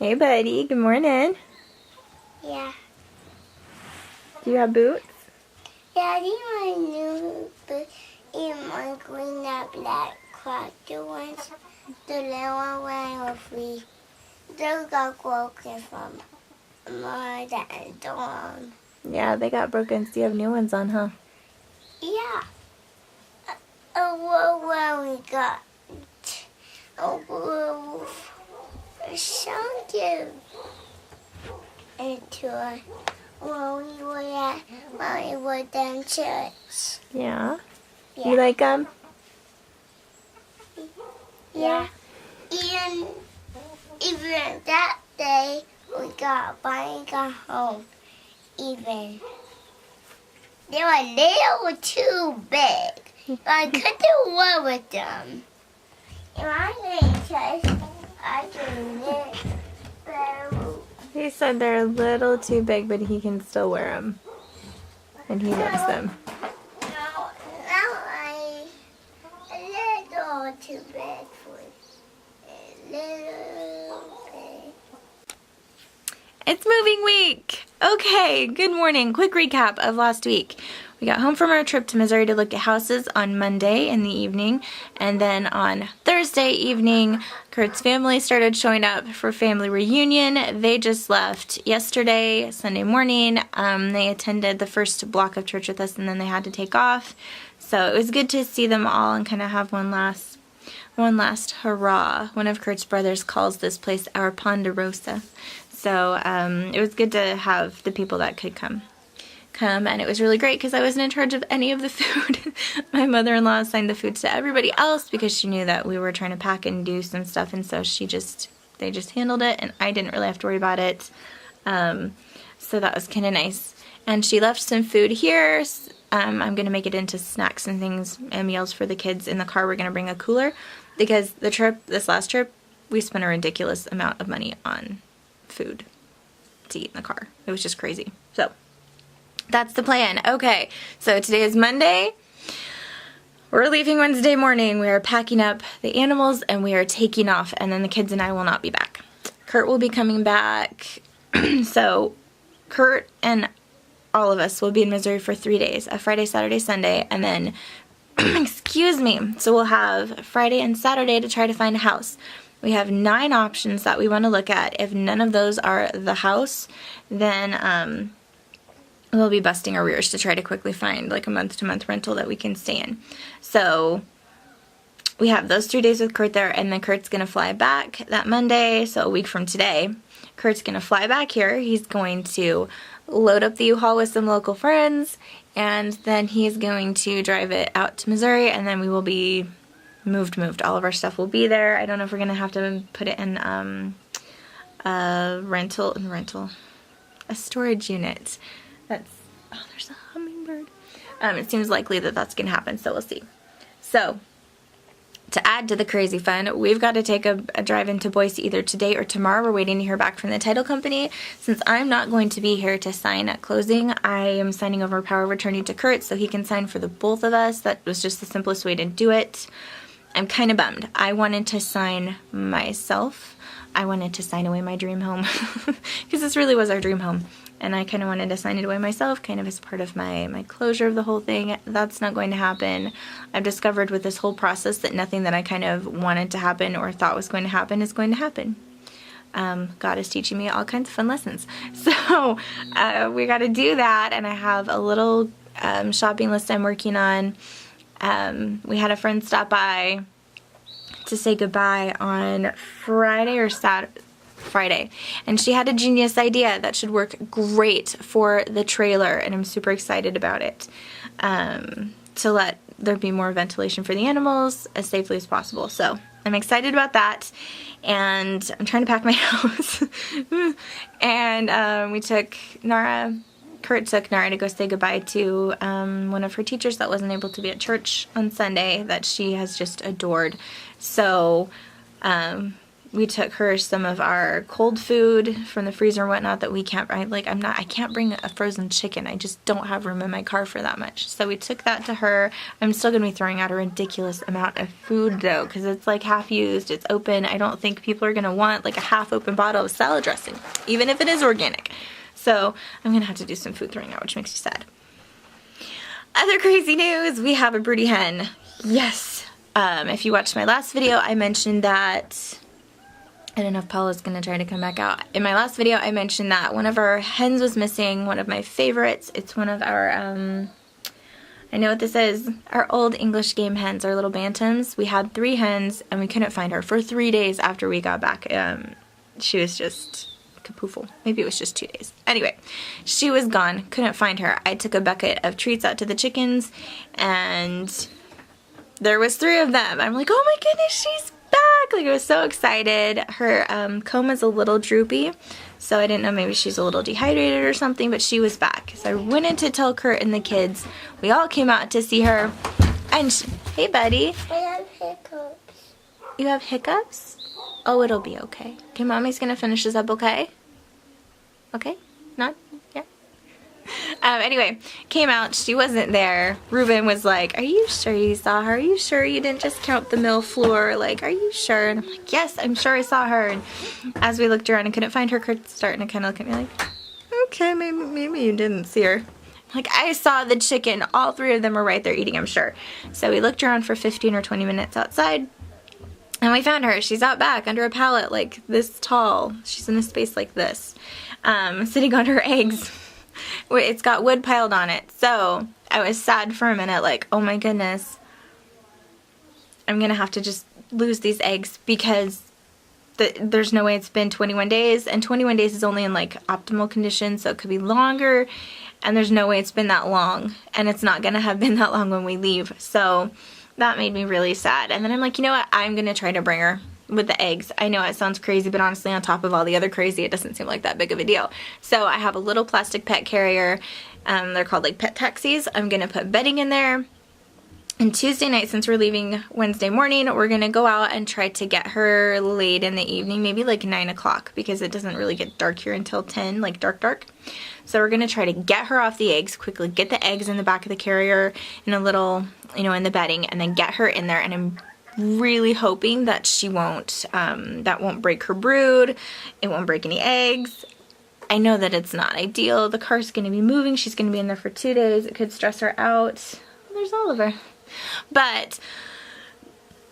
Hey, buddy. Good morning. Yeah. Do you have boots? Daddy, my new boots and my green and black cracker ones. The little one were free. They got broken from my dad's dorm. Yeah, they got broken, so you have new ones on, huh? Yeah. Well, we got a wolf. Something into it when we were in church. Yeah. Yeah. You like them? Yeah. Even that day, we got home. Even they were a little too big, but I couldn't wear with them. If I didn't church, I can live. He said they're a little too big, but he can still wear them. And he loves them. Now I a little too big for a little big. It's moving week! Okay, good morning. Quick recap of last week. We got home from our trip to Missouri to look at houses on Monday in the evening, and then on Thursday evening, Kurt's family started showing up for family reunion. They just left yesterday, Sunday morning. They attended the first block of church with us, and then they had to take off. So it was good to see them all and kind of have one last hurrah. One of Kurt's brothers calls this place our Ponderosa. So it was good to have the people that could come, and it was really great because I wasn't in charge of any of the food. My mother-in-law assigned the food to everybody else because she knew that we were trying to pack and do some stuff, and so they just handled it, and I didn't really have to worry about it. So that was kind of nice. And she left some food here. I'm gonna make it into snacks and things and meals for the kids in the car. We're gonna bring a cooler because this last trip, we spent a ridiculous amount of money on food to eat in the car. It was just crazy. So that's the plan. Okay, so today is Monday. We're leaving Wednesday morning. We are packing up the animals and we are taking off, and then the kids and I will not be back. Kurt will be coming back. So Kurt and all of us will be in Missouri for 3 days, a Friday, Saturday, Sunday, and then excuse me, so we'll have Friday and Saturday to try to find a house. We have 9 options that we want to look at. If none of those are the house, then we'll be busting our rears to try to quickly find like a month-to-month rental that we can stay in. So we have those 3 days with Kurt there, and then Kurt's going to fly back that Monday, so a week from today. Kurt's going to fly back here. He's going to load up the U-Haul with some local friends, and then he's going to drive it out to Missouri, and then we will be moved. All of our stuff will be there. I don't know if we're going to have to put it in a storage unit. There's a hummingbird. It seems likely that that's going to happen, so we'll see. So, to add to the crazy fun, we've got to take a drive into Boise either today or tomorrow. We're waiting to hear back from the title company. Since I'm not going to be here to sign at closing, I am signing over power of attorney to Kurt so he can sign for the both of us. That was just the simplest way to do it. I'm kind of bummed. I wanted to sign myself. I wanted to sign away my dream home because this really was our dream home. And I kind of wanted to sign it away myself, kind of as part of my closure of the whole thing. That's not going to happen. I've discovered with this whole process that nothing that I kind of wanted to happen or thought was going to happen is going to happen. God is teaching me all kinds of fun lessons. So we got to do that, and I have a little shopping list I'm working on. We had a friend stop by to say goodbye on Friday, and she had a genius idea that should work great for the trailer, and I'm super excited about it, to let there be more ventilation for the animals as safely as possible. So I'm excited about that, and I'm trying to pack my house. And Kurt took Nara to go say goodbye to one of her teachers that wasn't able to be at church on Sunday that she has just adored. So we took her some of our cold food from the freezer and whatnot that we can't, I can't bring a frozen chicken. I just don't have room in my car for that much. So we took that to her. I'm still going to be throwing out a ridiculous amount of food though, because it's like half used, it's open. I don't think people are going to want like a half open bottle of salad dressing, even if it is organic. So I'm going to have to do some food throwing out, which makes me sad. Other crazy news, we have a broody hen. Yes. If you watched my last video, I mentioned that, I don't know if Paula's going to try to come back out. In my last video, I mentioned that one of our hens was missing, one of my favorites. It's one of our, I know what this is, our old English game hens, our little bantams. We had 3 hens, and we couldn't find her for 3 days after we got back. She was just kapoofle. Maybe it was just 2 days. Anyway, she was gone. Couldn't find her. I took a bucket of treats out to the chickens, and there was 3 of them. I'm like, oh my goodness, she's back! Like, I was so excited. Her comb is a little droopy, so I didn't know, maybe she's a little dehydrated or something, but she was back. So I went in to tell Kurt and the kids. We all came out to see her, and hey buddy. I have hiccups. You have hiccups? Oh, it'll be okay. Okay, Mommy's gonna finish this up, okay? Okay? Not? Yeah. Anyway, came out, she wasn't there. Ruben was like, are you sure you saw her? Are you sure you didn't just count the mill floor? Like, are you sure? And I'm like, yes, I'm sure I saw her. And as we looked around and couldn't find her, Kurt's starting to kind of look at me like, okay, maybe you didn't see her. Like, I saw the chicken. All 3 of them were right there eating, I'm sure. So we looked around for 15 or 20 minutes outside. And we found her. She's out back under a pallet like this tall. She's in a space like this, sitting on her eggs. It's got wood piled on it. So I was sad for a minute, like, oh my goodness, I'm going to have to just lose these eggs because there's no way it's been 21 days. And 21 days is only in like optimal condition, so it could be longer. And there's no way it's been that long. And it's not going to have been that long when we leave. So that made me really sad. And then I'm like, you know what? I'm going to try to bring her with the eggs. I know it sounds crazy, but honestly, on top of all the other crazy, it doesn't seem like that big of a deal. So I have a little plastic pet carrier. They're called like pet taxis. I'm going to put bedding in there. And Tuesday night, since we're leaving Wednesday morning, we're going to go out and try to get her late in the evening, maybe like 9 o'clock, because it doesn't really get dark here until 10, like dark. So we're going to try to get her off the eggs, quickly get the eggs in the back of the carrier in a little, in the bedding, and then get her in there. And I'm really hoping that she won't, that won't break her brood. It won't break any eggs. I know that it's not ideal. The car's going to be moving. She's going to be in there for 2 days. It could stress her out. There's Oliver. But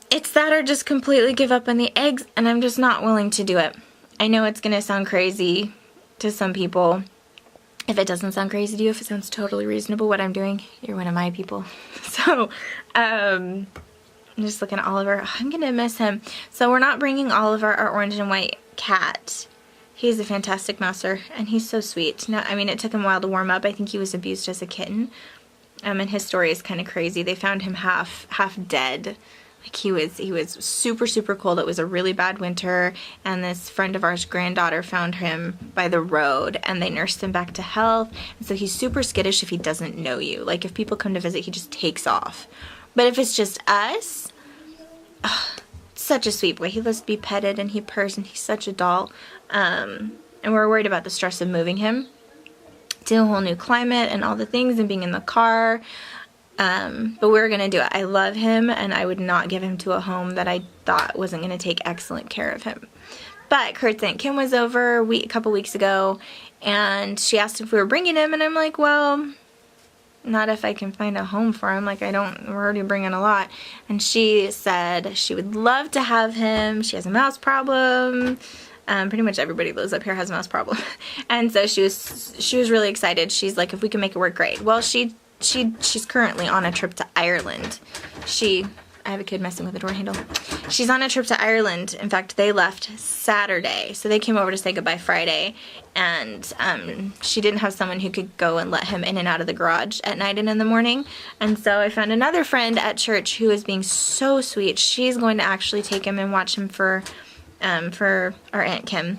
it's that or just completely give up on the eggs, and I'm just not willing to do it. I know it's going to sound crazy to some people. If it doesn't sound crazy to you, if it sounds totally reasonable what I'm doing, you're one of my people. So, I'm just looking at Oliver. I'm going to miss him. So we're not bringing Oliver, our orange and white cat. He's a fantastic mouser, and he's so sweet. Now, I mean, it took him a while to warm up. I think he was abused as a kitten. And his story is kind of crazy. They found him half dead. Like he was super, super cold. It was a really bad winter, and this friend of ours' granddaughter found him by the road, and they nursed him back to health. And so he's super skittish if he doesn't know you. Like if people come to visit, he just takes off. But if it's just us, such a sweet boy. He loves to be petted, and he purrs, and he's such a doll. And we're worried about the stress of moving him to a whole new climate and all the things and being in the car. But we're going to do it. I love him, and I would not give him to a home that I thought wasn't going to take excellent care of him. But Kurt's Aunt Kim was over a couple weeks ago, and she asked if we were bringing him, and I'm like, well, not if I can find a home for him. Like, we're already bringing a lot. And she said she would love to have him. She has a mouse problem. Pretty much everybody who lives up here has a mouse problem. And so she was really excited. She's like, if we can make it work, great. Well, she's currently on a trip to Ireland. I have a kid messing with the door handle. She's on a trip to Ireland. In fact, they left Saturday. So they came over to say goodbye Friday. And she didn't have someone who could go and let him in and out of the garage at night and in the morning. And so I found another friend at church who is being so sweet. She's going to actually take him and watch him for our Aunt Kim,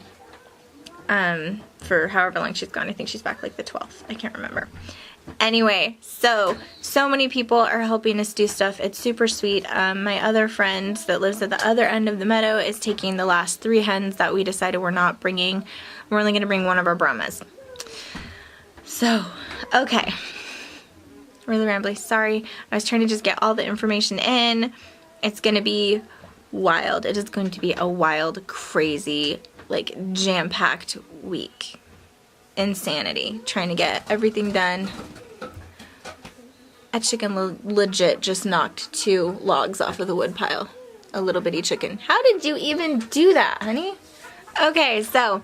for however long she's gone. I think she's back like the 12th. I can't remember. Anyway, so many people are helping us do stuff. It's super sweet. My other friend that lives at the other end of the meadow is taking the last 3 hens that we decided we're not bringing. We're only going to bring one of our Brahmas. So, okay. Really rambly. Sorry. I was trying to just get all the information in. It's going to be wild. It is going to be a wild, crazy, like jam-packed week. Insanity. Trying to get everything done. A chicken legit just knocked 2 logs off of the wood pile. A little bitty chicken. How did you even do that, honey? Okay, so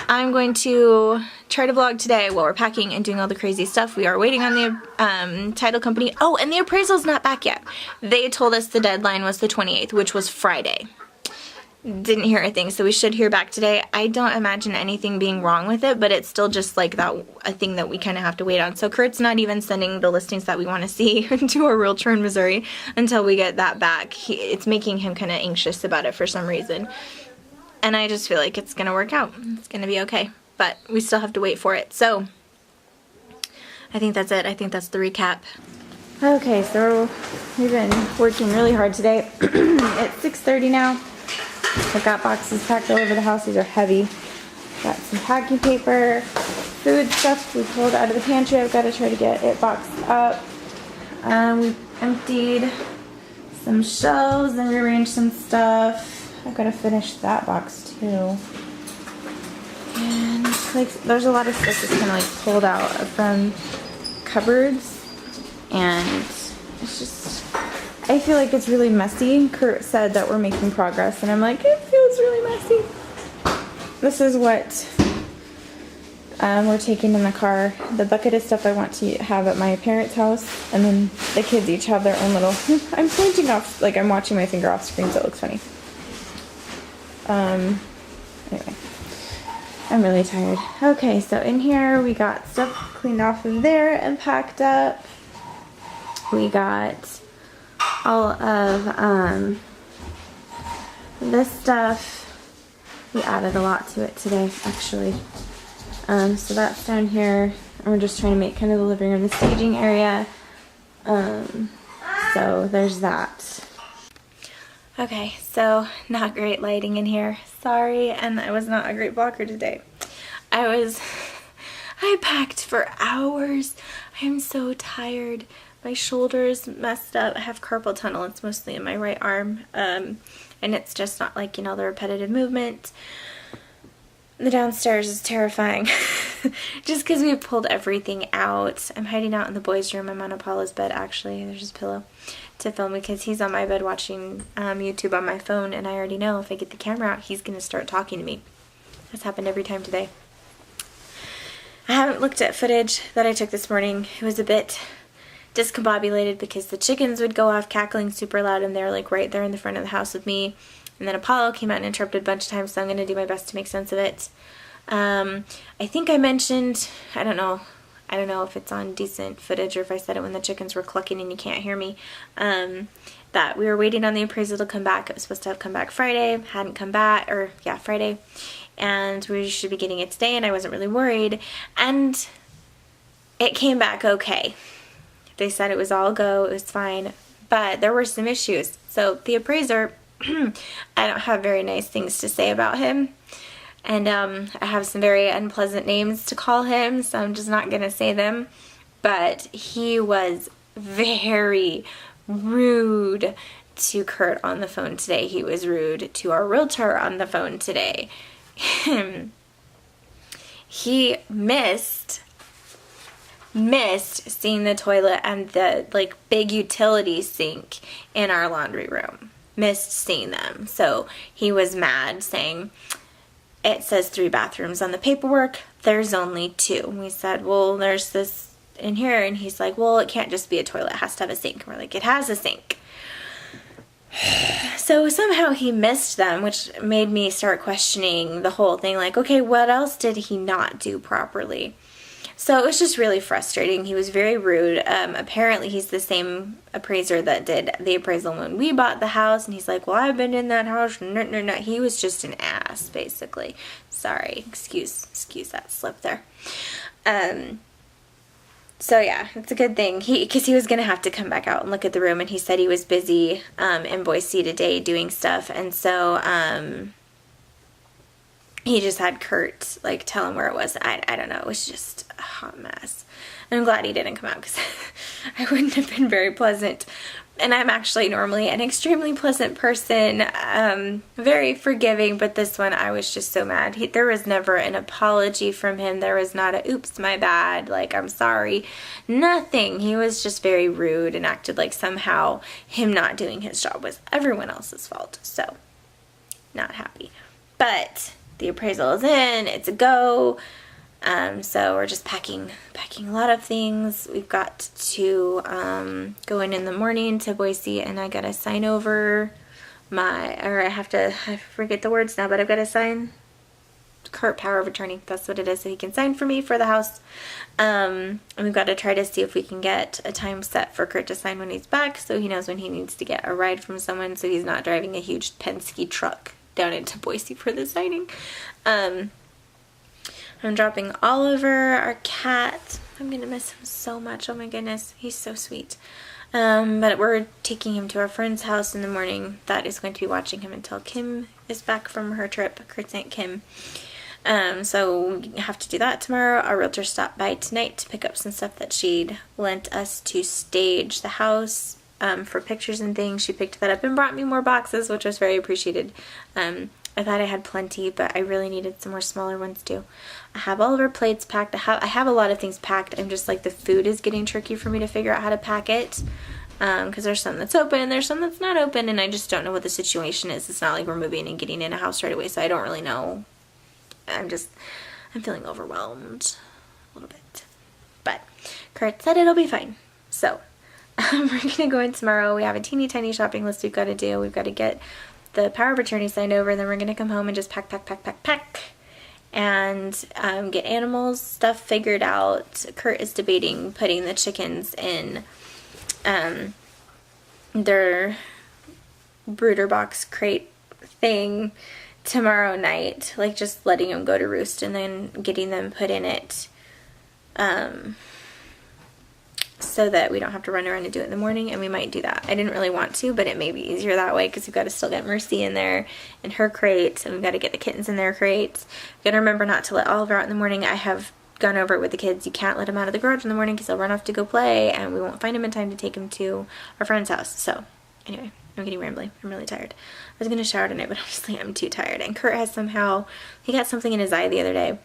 I'm going to try to vlog today while we're packing and doing all the crazy stuff. We are waiting on the title company. Oh, and the appraisal's not back yet. They told us the deadline was the 28th, which was Friday. Didn't hear anything, so we should hear back today. I don't imagine anything being wrong with it, but it's still just like that, a thing that we kind of have to wait on. So Kurt's not even sending the listings that we want to see to our realtor in Missouri until we get that back. It's making him kind of anxious about it for some reason. And I just feel like it's going to work out. It's going to be okay. But we still have to wait for it. So I think that's it. I think that's the recap. Okay, so we've been working really hard today. It's 6:30 now. I've got boxes packed all over the house. These are heavy. Got some packing paper, food stuff we pulled out of the pantry. I've got to try to get it boxed up. We emptied some shelves and rearranged some stuff. I've got to finish that box too. And like, there's a lot of stuff that's kind of like pulled out from cupboards, and it's just, I feel like it's really messy. Kurt said that we're making progress, and I'm like, it feels really messy. This is what we're taking in the car. The bucket of stuff I want to have at my parents' house, and then the kids each have their own little, I'm pointing off, like I'm watching my finger off screen, so it looks funny. Anyway, I'm really tired. Okay, so in here we got stuff cleaned off of there and packed up. We got all of this stuff. We added a lot to it today, actually. So that's down here, and we're just trying to make kind of the living room, the staging area. So there's that. Okay, so not great lighting in here. Sorry, and I was not a great vlogger today. I packed for hours. I'm so tired. My shoulder's messed up. I have carpal tunnel. It's mostly in my right arm. And it's just not like, you know, the repetitive movement. The downstairs is terrifying. Just because we pulled everything out. I'm hiding out in the boys' room. I'm on Apollo's bed, actually. There's his pillow to film because he's on my bed watching YouTube on my phone, and I already know if I get the camera out, he's going to start talking to me. That's happened every time today. I haven't looked at footage that I took this morning. It was a bit discombobulated because the chickens would go off cackling super loud, and they're like right there in the front of the house with me. And then Apollo came out and interrupted a bunch of times, so I'm going to do my best to make sense of it. I think I mentioned, I don't know if it's on decent footage or if I said it when the chickens were clucking and you can't hear me, that we were waiting on the appraisal to come back. It was supposed to have come back Friday, hadn't come back, or yeah, Friday, and we should be getting it today, and I wasn't really worried, and it came back okay. They said it was all go, it was fine, but there were some issues. So the appraiser, I don't have very nice things to say about him. And I have some very unpleasant names to call him, so I'm just not going to say them. But he was very rude to Kurt on the phone today. He was rude to our realtor on the phone today. He missed seeing the toilet and the like big utility sink in our laundry room. Missed seeing them. So he was mad, saying, it says 3 bathrooms on the paperwork, there's only 2. And we said, well, there's this in here. And he's like, well, it can't just be a toilet, it has to have a sink. And we're like, it has a sink. So somehow he missed them, which made me start questioning the whole thing. Like, okay, what else did he not do properly? So it was just really frustrating. He was very rude. Apparently he's the same appraiser that did the appraisal when we bought the house. And he's like, well, I've been in that house. No. He was just an ass, basically. Sorry. Excuse that slip there. So yeah, it's a good thing. Because he was going to have to come back out and look at the room, and he said he was busy in Boise today doing stuff. And so he just had Kurt, like, tell him where it was. I don't know. It was just a hot mess. And I'm glad he didn't come out, because I wouldn't have been very pleasant. And I'm actually normally an extremely pleasant person, very forgiving, but this one I was just so mad. There was never an apology from him. There was not a, oops, my bad, like, I'm sorry. Nothing. He was just very rude and acted like somehow him not doing his job was everyone else's fault. So, not happy. But the appraisal is in. It's a go. So we're just packing a lot of things. We've got to go in the morning to Boise, and I gotta sign over I forget the words now, but I've got to sign Kurt power of attorney. That's what it is, so he can sign for me for the house. And we've got to try to see if we can get a time set for Kurt to sign when he's back, so he knows when he needs to get a ride from someone, so he's not driving a huge Penske truck down into Boise for the signing. I'm dropping Oliver, our cat. I'm going to miss him so much. Oh my goodness. He's so sweet. But we're taking him to our friend's house in the morning. That is going to be watching him until Kim is back from her trip. Kurt's Aunt Kim. So we have to do that tomorrow. Our realtor stopped by tonight to pick up some stuff that she'd lent us to stage the house for pictures and things. She picked that up and brought me more boxes, which was very appreciated. I thought I had plenty, but I really needed some more smaller ones too. I have all of our plates packed. I have a lot of things packed. I'm just like, the food is getting tricky for me to figure out how to pack it. Because there's some that's open and there's some that's not open, and I just don't know what the situation is. It's not like we're moving and getting in a house right away, so I don't really know. I'm feeling overwhelmed a little bit. But Kurt said it'll be fine. So we're going to go in tomorrow. We have a teeny tiny shopping list we've got to do. We've got to get the power of attorney signed over, and then we're going to come home and just pack, and get animals stuff figured out. Kurt is debating putting the chickens in their brooder box crate thing tomorrow night, like just letting them go to roost and then getting them put in it, so that we don't have to run around and do it in the morning, and we might do that. I didn't really want to, but it may be easier that way, because we've got to still get Mercy in there in her crate, and we've got to get the kittens in their crates. We've got to remember not to let Oliver out in the morning. I have gone over it with the kids. You can't let him out of the garage in the morning, because he'll run off to go play, and we won't find him in time to take him to our friend's house. So anyway, I'm getting rambly. I'm really tired. I was going to shower tonight, but honestly I'm too tired. And Kurt has he got something in his eye the other day,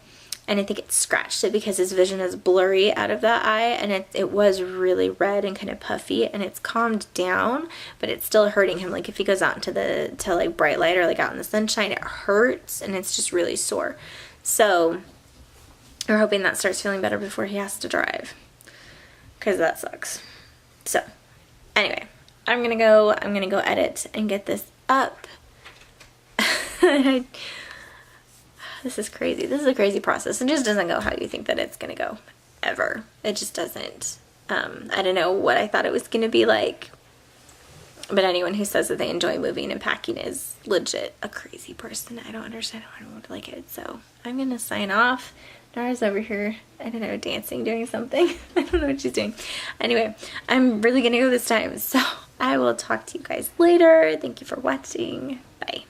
and I think it scratched it because his vision is blurry out of that eye, and it was really red and kind of puffy, and it's calmed down, but it's still hurting him. Like if he goes out into like bright light or like out in the sunshine, it hurts, and it's just really sore. So we're hoping that starts feeling better before he has to drive, because that sucks. So anyway, I'm gonna go edit and get this up. This is crazy. This is a crazy process. It just doesn't go how you think that it's going to go, ever. It just doesn't. I don't know what I thought it was going to be like, but anyone who says that they enjoy moving and packing is legit a crazy person. I don't understand how anyone would like it. So I'm going to sign off. Nara's over here, I don't know, dancing, doing something. I don't know what she's doing. Anyway, I'm really going to go this time. So I will talk to you guys later. Thank you for watching. Bye.